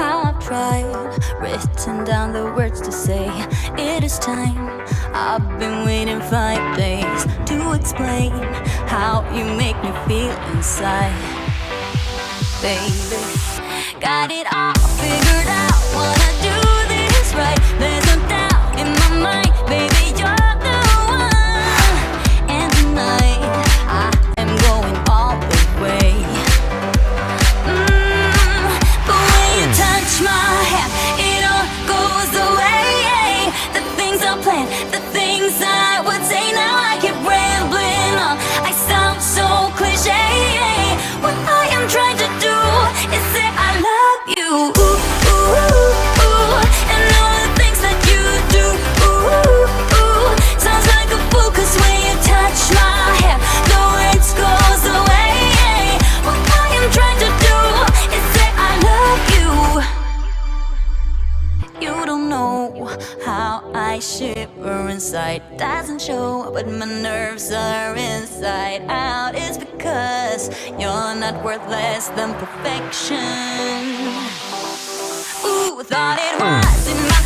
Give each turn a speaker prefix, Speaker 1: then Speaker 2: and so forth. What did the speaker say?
Speaker 1: I've tried, written down the words to say. It is time. I've been waiting 5 days to explain how you make me feel inside. Baby, got it all figured out. Wanna do this right. There's no doubt in my mind. Baby, you're the one. And tonight I am going all the way. But when you touch my hand, it all goes away. The things I planned, the things I would say. Now I keep rambling on. I sound so cliche. What I am trying to do is say I love you. Ooh, ooh, ooh, ooh. And all the things that you do. Ooh, ooh, ooh. Sounds like a fool, 'cause when you touch my hand, the words goes away. What I am trying to do is say I love you. You don't know how I shiver inside. Doesn't show, but my nerves are inside out. It's because you're not worth less than perfection. Ooh, thought it was in my